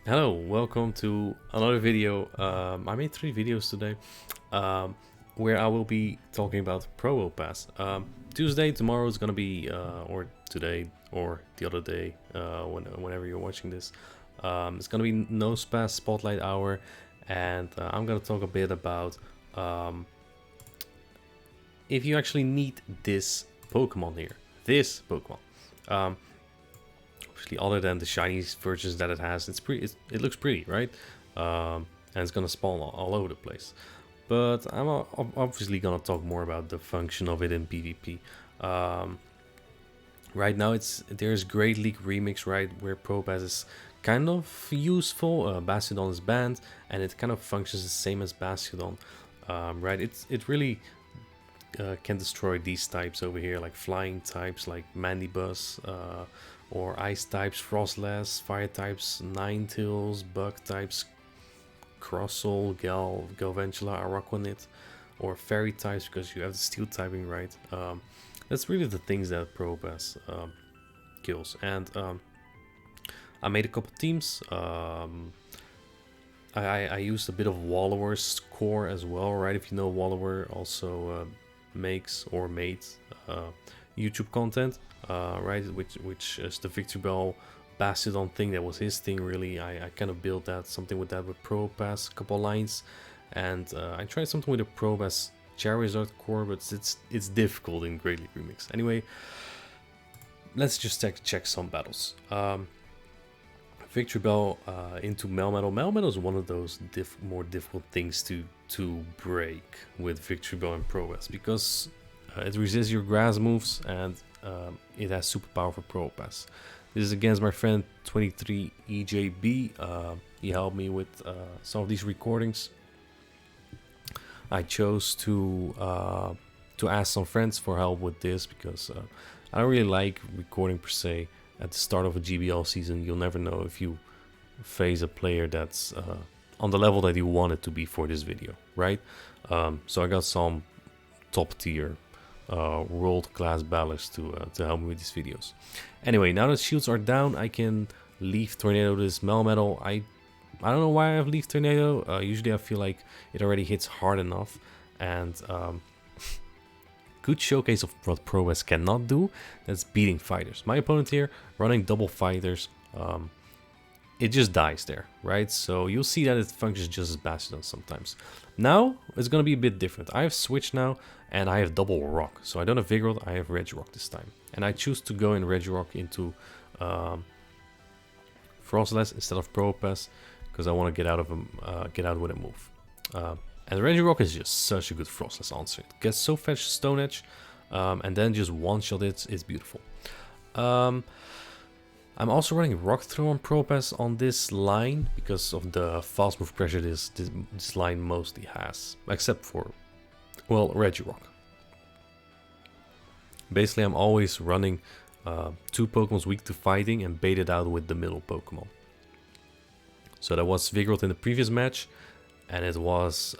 Hello, welcome to another video. I made 3 videos today where I will be talking about Probopass. Tuesday, tomorrow is gonna be, or today, or the other day, whenever you're watching this. It's gonna be Nosepass Spotlight Hour, and I'm gonna talk a bit about if you actually need this Pokemon here. This Pokemon. Obviously, other than the shiny versions that it has, it looks pretty, right? And it's gonna spawn all over the place. But I'm obviously gonna talk more about the function of it in PvP. Right now, there's Great League Remix, right, where Probopass is kind of useful. Bastiodon is banned, and it kind of functions the same as Bastiodon, right? It really can destroy these types over here, like flying types like Mandibuzz, or ice types Frostless, fire types Ninetales, bug types Crossowl, Galvantula, Araquanid, or fairy types because you have the steel typing, right? That's really the things that Probopass kills. And I made a couple teams. I used a bit of Wallower's core as well, right? If you know, Wallower also makes or made YouTube content, right? Which is the Victory Bell Bastiodon thing. That was his thing, really. I kind of built something with that with Probopass, a couple lines, and I tried something with a Probopass Charizard core, but it's difficult in Great League Remix. Anyway, let's just check some battles. Victory Bell into Melmetal. Melmetal is one of those more difficult things to break with Victory Bell and Probopass because it resists your grass moves and it has super power for Probopass. This is against my friend 23EJB. He helped me with some of these recordings. I chose to ask some friends for help with this because I don't really like recording per se. At the start of a GBL season, you'll never know if you face a player that's on the level that you want it to be for this video, right? So I got some top tier world-class battlers to help me with these videos. Anyway, now that shields are down, I can Leaf Tornado this Melmetal. I don't know why I have Leaf Tornado. Usually I feel like it already hits hard enough. And good showcase of what Probopass cannot do, that's beating fighters. My opponent here, running double fighters, it just dies there, right? So you'll see that it functions just as Bastiodon sometimes. Now, it's going to be a bit different. I have switched now, and I have double Rock. So I don't have Vigoroth, I have Regirock this time. And I choose to go in Regirock into Frostless instead of Probopass, because I want to get out with a move. And Regirock is just such a good Frostless answer. It gets so fast Stone Edge, and then just one-shot it. It's beautiful. I'm also running Rock Throw on Probopass on this line because of the fast move pressure this line mostly has, except for, well, Regirock. Basically, I'm always running 2 Pokemons weak to fighting and bait it out with the middle Pokemon. So that was Vigoroth in the previous match, and it was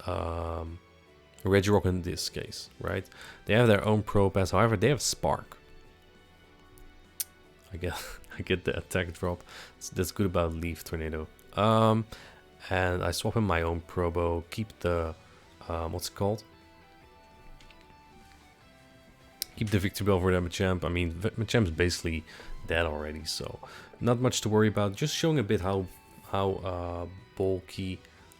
Regirock in this case, right? They have their own Probopass, however, they have Spark. I get the attack drop. That's good about Leaf Tornado. And I swap in my own Probo, keep the what's it called? Keep the Victory Bell for that Machamp. I mean, Machamp's basically dead already, so not much to worry about. Just showing a bit how bulky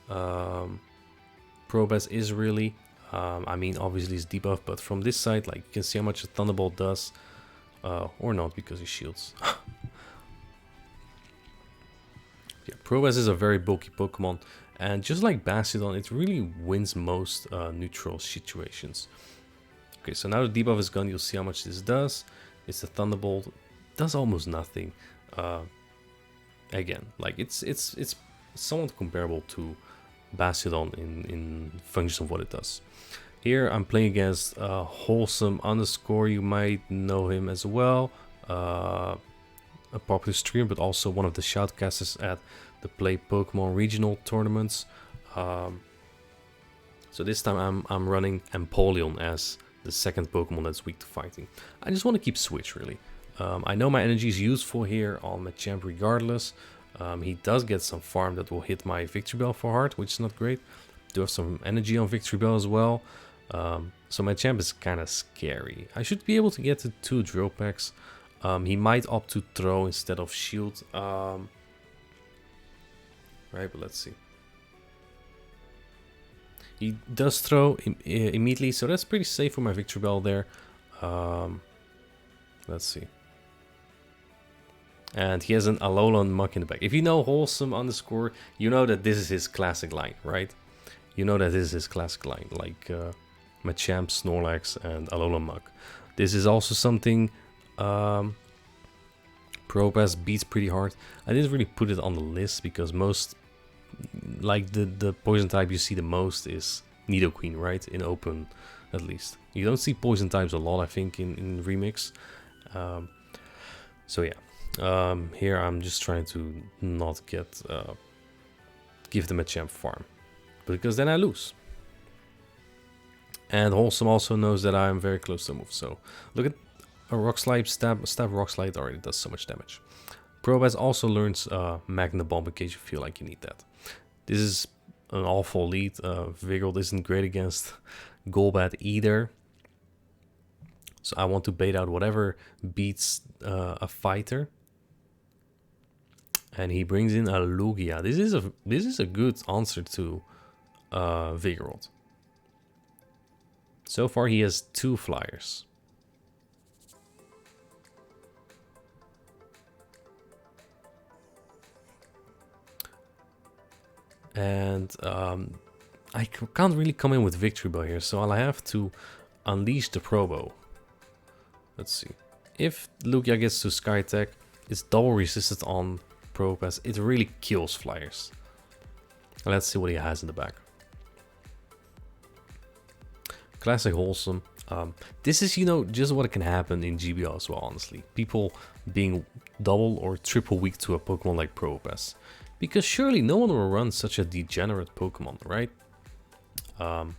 Probopass is really. I mean, obviously it's debuff, but from this side, like, you can see how much a Thunderbolt does, or not because he shields. Yeah, Probopass is a very bulky Pokemon, and just like Bastiodon, it really wins most neutral situations. Okay, so now the debuff is gone. You'll see how much this does. It's a Thunderbolt, does almost nothing. Again, like it's somewhat comparable to Bastiodon in function of what it does. Here I'm playing against Wholesome underscore. You might know him as well, a popular streamer, but also one of the shoutcasters at the Play Pokemon regional tournaments. So this time I'm running Empoleon as the second Pokemon that's weak to fighting. I just want to keep switch really. I know my energy is useful here on Machamp regardless. He does get some farm that will hit my Victory Bell for hard, which is not great. Do have some energy on Victory Bell as well. So my champ is kind of scary. I should be able to get to 2 drill packs. He might opt to throw instead of shield. Right, but let's see. He does throw immediately, so that's pretty safe for my Victory Bell there. Let's see. And he has an Alolan Muck in the back. If you know Wholesome underscore, you know that this is his classic line, right? You know that this is his classic line, like Machamp, Snorlax, and Alolan Muck. This is also something Probopass beats pretty hard. I didn't really put it on the list because most, like the poison type you see the most is Nidoqueen, right? In open, at least. You don't see poison types a lot, I think, in Remix. So yeah. Here I'm just trying to not get give them a champ farm, because then I lose. And Wholesome also knows that I'm very close to move. So look at a Rock Slide, stab Rock Slide already does so much damage. Probopass also learns Magna Bomb in case you feel like you need that. This is an awful lead. Vigoroth isn't great against Golbat either. So I want to bait out whatever beats a fighter. And he brings in a Lugia. This is a good answer to Vigoroth. So far he has 2 flyers. And I can't really come in with Victory Bell here, so I'll have to unleash the Probo. Let's see. If Lugia gets to Sky Attack, it's double resisted on Probopass. It really kills flyers. Let's see what he has in the back. Classic Wholesome. This is, you know, just what can happen in GBL as well, honestly. People being double or triple weak to a Pokemon like Probopass. Because surely no one will run such a degenerate Pokemon, right? But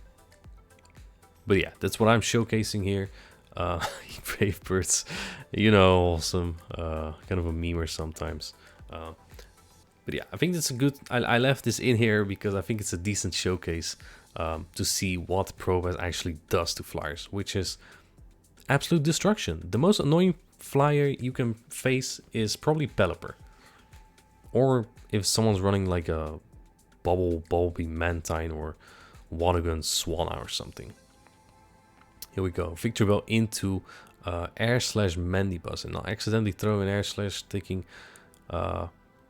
yeah, that's what I'm showcasing here. Brave Birds, you know, awesome. Kind of a memer sometimes. But yeah, I think that's a good... I left this in here because I think it's a decent showcase to see what Probopass actually does to flyers, which is absolute destruction. The most annoying flyer you can face is probably Pelipper. Or if someone's running like a Bulby Mantine or Watergun Swanna or something. Here we go. Victory Bell into Air Slash Mandibuzz. And I'll accidentally throw an Air Slash, taking...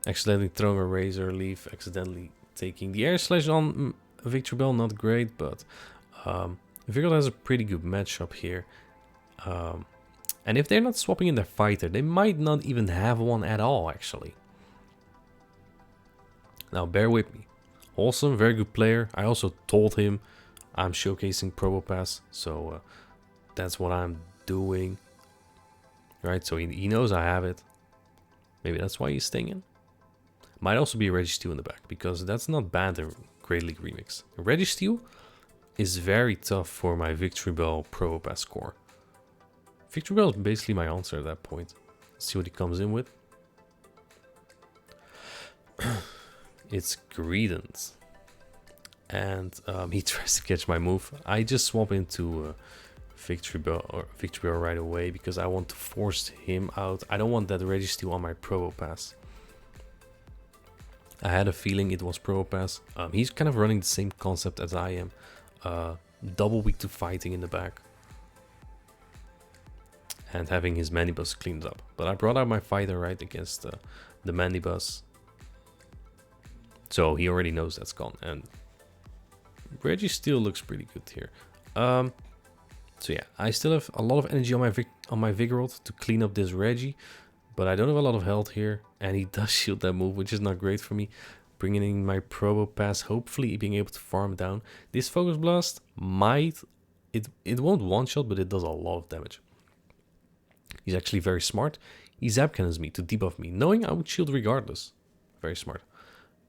accidentally throwing a Razor Leaf, accidentally taking the Air Slash on Victory Bell, not great, but Vigoroth has a pretty good matchup here. And if they're not swapping in their fighter, they might not even have one at all, actually. Now, bear with me. Wholesome, very good player. I also told him I'm showcasing Probopass, so that's what I'm doing. Right, so he knows I have it. Maybe that's why he's staying in. Might also be a Registeel in the back, because that's not bad in Great League Remix. Registeel is very tough for my Victory Bell Probopass score. Victory Bell is basically my answer at that point. Let's see what he comes in with. It's Greedent. And he tries to catch my move. I just swap into Victory Bell right away because I want to force him out. I don't want that Registeel on my Probopass. I had a feeling it was Probopass. He's kind of running the same concept as I am. Double weak to fighting in the back. And having his Mandibuzz cleaned up. But I brought out my fighter right against the Mandibuzz. So he already knows that's gone. And Registeel looks pretty good here. So yeah, I still have a lot of energy on my Vigoroth to clean up this Reggie. But I don't have a lot of health here. And he does shield that move, which is not great for me. Bringing in my Probopass, hopefully being able to farm down. This Focus Blast might... It won't one-shot, but it does a lot of damage. He's actually very smart. He Zap Cannons me to debuff me, knowing I would shield regardless. Very smart.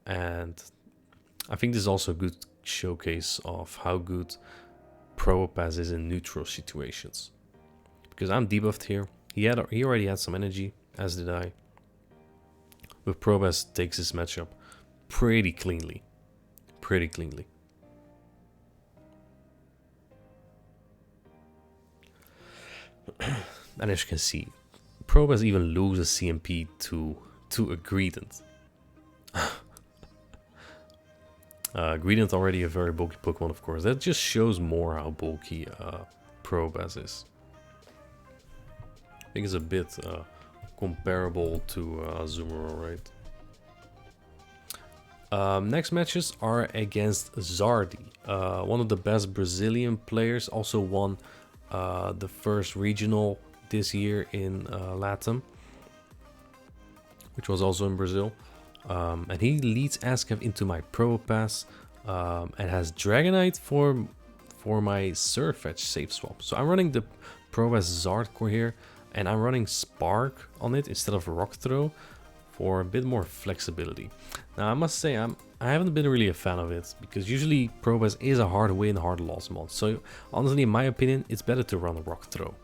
And I think this is also a good showcase of how good Probopass is in neutral situations. Because I'm debuffed here. He already had some energy, as did I. with Probopass takes this matchup pretty cleanly. Pretty cleanly. And as you can see, Probopass even loses CMP to a Greedent. Greedent already a very bulky Pokemon, of course. That just shows more how bulky Probopass is. I think it's a bit comparable to Azumarill, right? Next matches are against Zardy, one of the best Brazilian players. Also won the first regional this year in Latam, which was also in Brazil. And he leads Ascav into my Probopass and has Dragonite for my Surfetch safe swap. So I'm running the Probopass Zard core here, and I'm running Spark on it instead of Rock Throw for a bit more flexibility. Now I must say I haven't been really a fan of it, because usually Probopass is a hard win, hard loss mod. So honestly, in my opinion, it's better to run a Rock Throw.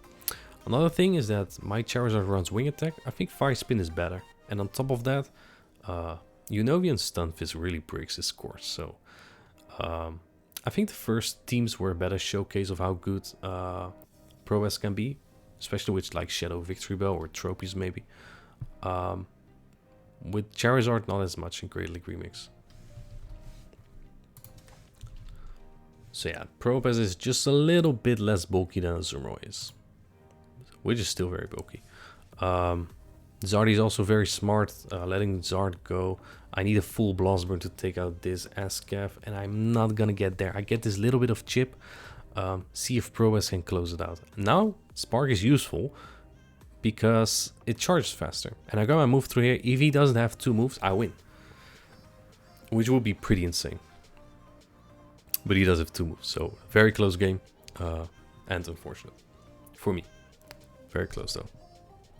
Another thing is that my Charizard runs Wing Attack. I think Fire Spin is better. And on top of that, Unovian Stunfisk really breaks his course. So I think the first teams were a better showcase of how good Probopass can be, especially with like Shadow Victory Bell or Tropies maybe. With Charizard, not as much in Great League Remix. So yeah, Probopass is just a little bit less bulky than Azumarill is, which is still very bulky. Zardy is also very smart, letting Zard go. I need a full Blosburn to take out this Ascav, and I'm not gonna get there. I get this little bit of chip, see if Probopass can close it out. Now, Spark is useful because it charges faster. And I got my move through here. If he doesn't have 2 moves, I win. Which would be pretty insane. But he does have 2 moves, so very close game. And unfortunate. For me. Very close though.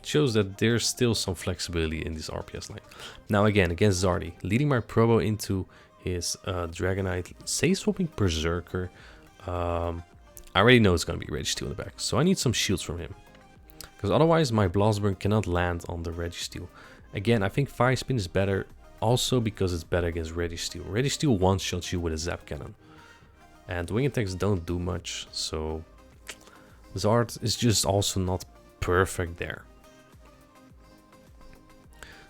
Shows that there's still some flexibility in this RPS line. Now again, against Zardy, leading my Probo into his Dragonite, safe swapping Berserker. I already know it's going to be Registeel in the back, so I need some shields from him. Because otherwise my Blosburn cannot land on the Registeel. Again, I think Fire Spin is better, also because it's better against Registeel. Registeel one-shots you with a Zap Cannon. And Wing Attacks don't do much, so Zard is just also not perfect there.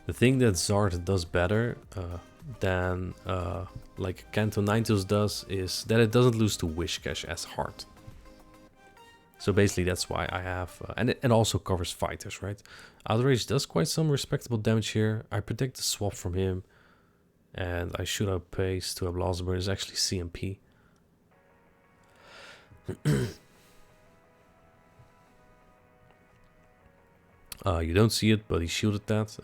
The thing that Zard does better than like Kanto Ninetales does is that it doesn't lose to Whiscash as hard. So basically that's why I have, and it also covers fighters, right? Outrage does quite some respectable damage here. I predict the swap from him, and I shoot out pace to a Blossom. It's actually CMP. You don't see it, but he shielded that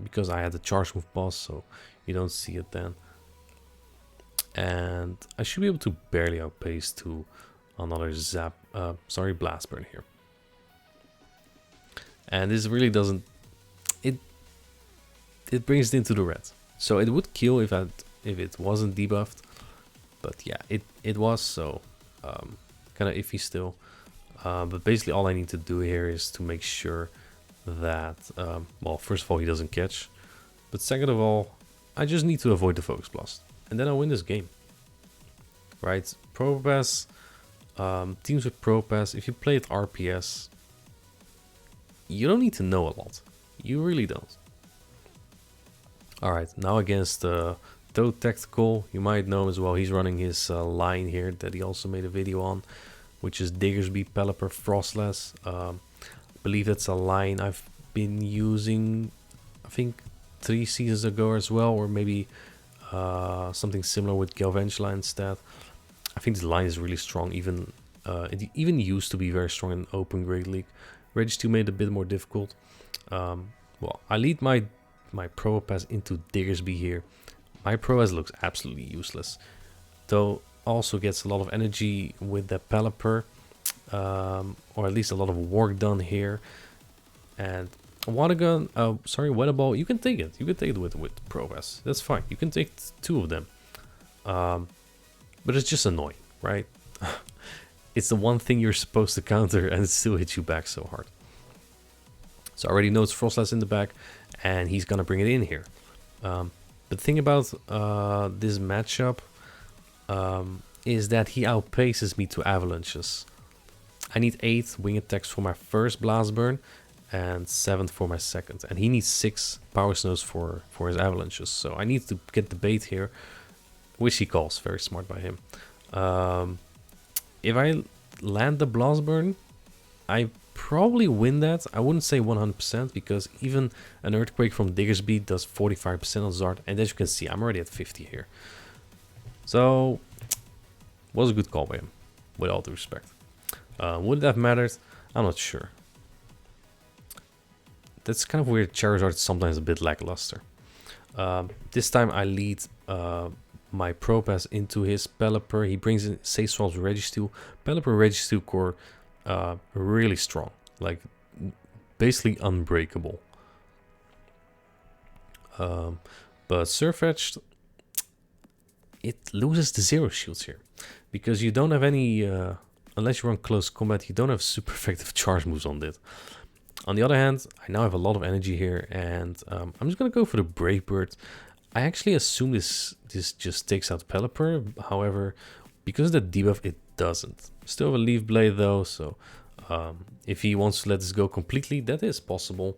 because I had the charge move boss, so you don't see it then. And I should be able to barely outpace to another Blast Burn here. And this really doesn't, it brings it into the red. So it would kill if it wasn't debuffed, but yeah, it was, so kind of iffy still. But basically all I need to do here is to make sure that, well, first of all, he doesn't catch, but second of all, I just need to avoid the Focus Blast, and then I'll win this game. Right? Probopass, teams with Probopass, if you play it RPS, you don't need to know a lot. You really don't. Alright, now against Toad Tactical, you might know him as well. He's running his line here that he also made a video on, which is Diggersby, Pelipper, Frostless. I believe that's a line I've been using, I think 3 seasons ago as well, or maybe something similar with Galvantula instead. I think this line is really strong, even it even used to be very strong in Open Great League. Registeel made it a bit more difficult. Well, I lead my Probopass into Diggersby here. My Probopass looks absolutely useless, though also gets a lot of energy with the Pelipper, or at least a lot of work done here. And Water Gun, Weather Ball, you can take it. You can take it with Probopass. That's fine. You can take 2 of them. But it's just annoying, right? It's the one thing you're supposed to counter and it still hits you back so hard. So I already know it's Frostless in the back, and he's gonna bring it in here. The thing about this matchup is that he outpaces me to avalanches. I need 8 wing attacks for my first blast burn and 7 for my second, and he needs 6 power snows for his avalanches, so I need to get the bait here, which he calls. Very smart by him. If I land the blast burn, I probably win that. I wouldn't say 100% because even an earthquake from Diggersby does 45% on Zard, and as you can see, I'm already at 50 here. So was a good call by him, with all due respect. Would it have mattered? I'm not sure. That's kind of weird. Charizard is sometimes a bit lackluster. This time I lead my Probopass into his Pelipper. He brings in Sayswap's Registeel. Pelipper Registeel core really strong, like basically unbreakable. But Surfetched, it loses the 0 shields here because you don't have any, unless you run close combat, you don't have super effective charge moves on it. On the other hand, I now have a lot of energy here, and I'm just gonna go for the Brave Bird. I actually assume this just takes out Pelipper. However, because of the debuff, it doesn't. Still have a Leaf Blade though, so if he wants to let this go completely, that is possible,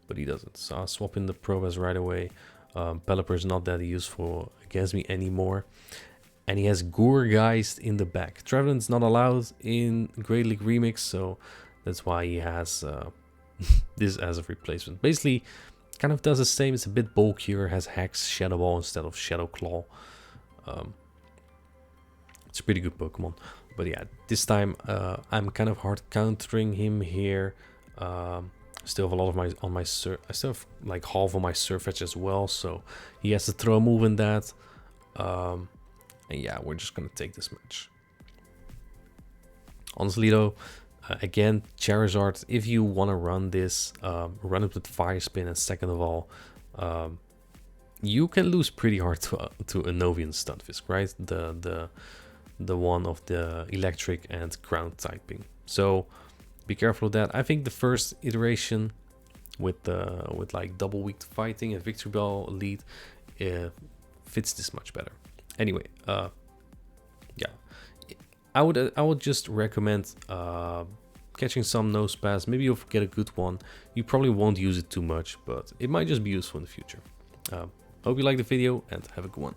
but he doesn't. So I'll swap in the Probopass right away. Pelipper is not that useful against me anymore. And he has Gourgeist in the back. Trevenant's not allowed in Great League Remix, so that's why he has this as a replacement. Basically, kind of does the same. It's a bit bulkier, has Hex, Shadow Ball instead of Shadow Claw. It's a pretty good Pokemon. But yeah, this time I'm kind of hard countering him here. Still have a lot of my I still have like half of my Surfetch as well, so he has to throw a move in that. And yeah, we're just gonna take this match. Honestly though, again, Charizard, if you want to run this, run it with Fire Spin, and second of all, you can lose pretty hard to a Novian Stunfisk, right? The one of the electric and ground typing. So be careful of that. I think the first iteration with like double weak to fighting and Victory Bell lead fits this much better. Anyway, yeah, I would just recommend catching some Nosepass. Maybe you'll get a good one. You probably won't use it too much, but it might just be useful in the future. Hope you liked the video and have a good one.